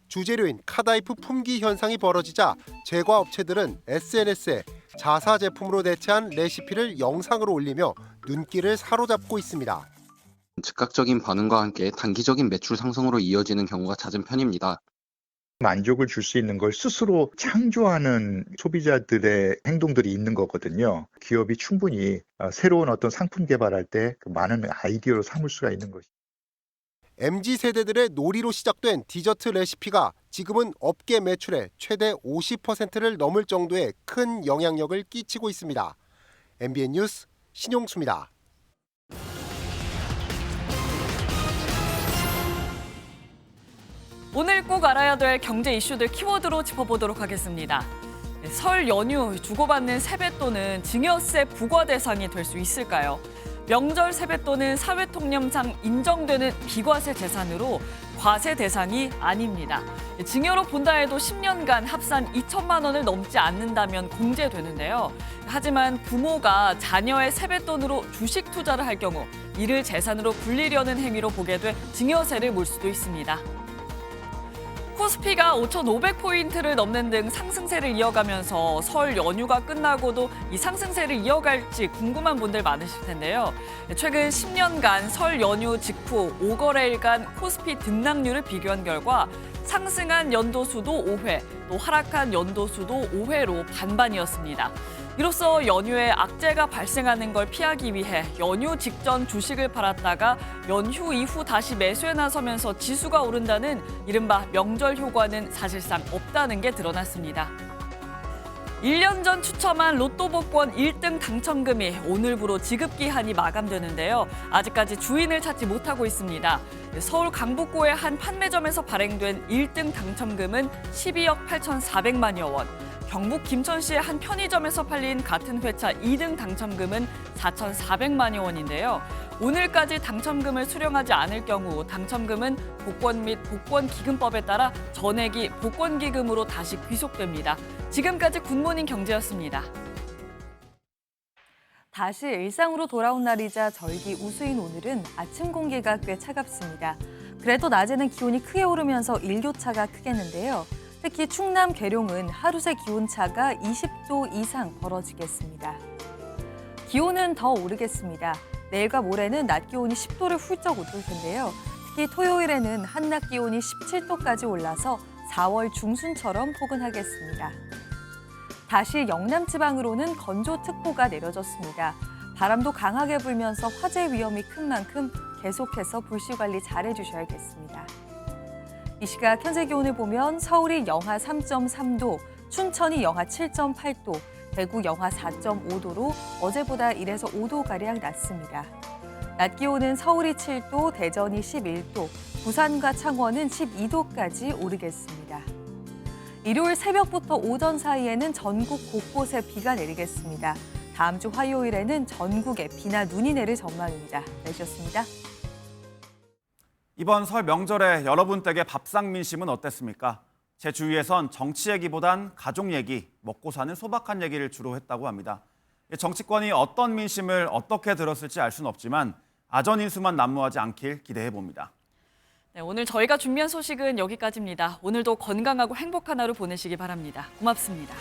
주재료인 카다이프 품귀 현상이 벌어지자 제과 업체들은 SNS에 자사 제품으로 대체한 레시피를 영상으로 올리며 눈길을 사로잡고 있습니다. 즉각적인 반응과 함께 단기적인 매출 상승으로 이어지는 경우가 잦은 편입니다. 만족을 줄 수 있는 걸 스스로 창조하는 소비자들의 행동들이 있는 거거든요. 기업이 충분히 새로운 어떤 상품 개발할 때 그 많은 아이디어로 삼을 수가 있는 것이죠. MZ세대들의 놀이로 시작된 디저트 레시피가 지금은 업계 매출의 최대 50%를 넘을 정도의 큰 영향력을 끼치고 있습니다. MBN 뉴스 신용수입니다. 오늘 꼭 알아야 될 경제 이슈들 키워드로 짚어보도록 하겠습니다. 설 연휴 주고받는 세뱃돈은 증여세 부과 대상이 될 수 있을까요? 명절 세뱃돈은 사회통념상 인정되는 비과세 재산으로 과세 대상이 아닙니다. 증여로 본다 해도 10년간 합산 2천만 원을 넘지 않는다면 공제되는데요. 하지만 부모가 자녀의 세뱃돈으로 주식 투자를 할 경우 이를 재산으로 불리려는 행위로 보게 돼 증여세를 물 수도 있습니다. 코스피가 5,500포인트를 넘는 등 상승세를 이어가면서 설 연휴가 끝나고도 이 상승세를 이어갈지 궁금한 분들 많으실 텐데요. 최근 10년간 설 연휴 직후 5거래일간 코스피 등락률을 비교한 결과 상승한 연도수도 5회, 또 하락한 연도수도 5회로 반반이었습니다. 이로써 연휴에 악재가 발생하는 걸 피하기 위해 연휴 직전 주식을 팔았다가 연휴 이후 다시 매수에 나서면서 지수가 오른다는 이른바 명절 효과는 사실상 없다는 게 드러났습니다. 1년 전 추첨한 로또 복권 1등 당첨금이 오늘부로 지급 기한이 마감되는데요. 아직까지 주인을 찾지 못하고 있습니다. 서울 강북구의 한 판매점에서 발행된 1등 당첨금은 12억 8,400만여 원. 경북 김천시의 한 편의점에서 팔린 같은 회차 2등 당첨금은 4,400만여 원인데요. 오늘까지 당첨금을 수령하지 않을 경우 당첨금은 복권 및 복권기금법에 따라 전액이 복권기금으로 다시 귀속됩니다. 지금까지 굿모닝 경제였습니다. 다시 일상으로 돌아온 날이자 절기 우수인 오늘은 아침 공기가 꽤 차갑습니다. 그래도 낮에는 기온이 크게 오르면서 일교차가 크겠는데요. 특히 충남 계룡은 하루 새 기온차가 20도 이상 벌어지겠습니다. 기온은 더 오르겠습니다. 내일과 모레는 낮 기온이 10도를 훌쩍 웃돌 텐데요. 특히 토요일에는 한낮 기온이 17도까지 올라서 4월 중순처럼 포근하겠습니다. 다시 영남 지방으로는 건조특보가 내려졌습니다. 바람도 강하게 불면서 화재 위험이 큰 만큼 계속해서 불씨 관리 잘해주셔야겠습니다. 이 시각 현재 기온을 보면 서울이 영하 3.3도, 춘천이 영하 7.8도, 대구 영하 4.5도로 어제보다 1에서 5도가량 낮습니다. 낮 기온은 서울이 7도, 대전이 11도, 부산과 창원은 12도까지 오르겠습니다. 일요일 새벽부터 오전 사이에는 전국 곳곳에 비가 내리겠습니다. 다음 주 화요일에는 전국에 비나 눈이 내릴 전망입니다. 날씨였습니다. 이번 설 명절에 여러분 댁의 밥상 민심은 어땠습니까? 제 주위에선 정치 얘기보단 가족 얘기, 먹고 사는 소박한 얘기를 주로 했다고 합니다. 정치권이 어떤 민심을 어떻게 들었을지 알 수는 없지만 아전인수만 난무하지 않길 기대해봅니다. 네, 오늘 저희가 준비한 소식은 여기까지입니다. 오늘도 건강하고 행복한 하루 보내시기 바랍니다. 고맙습니다.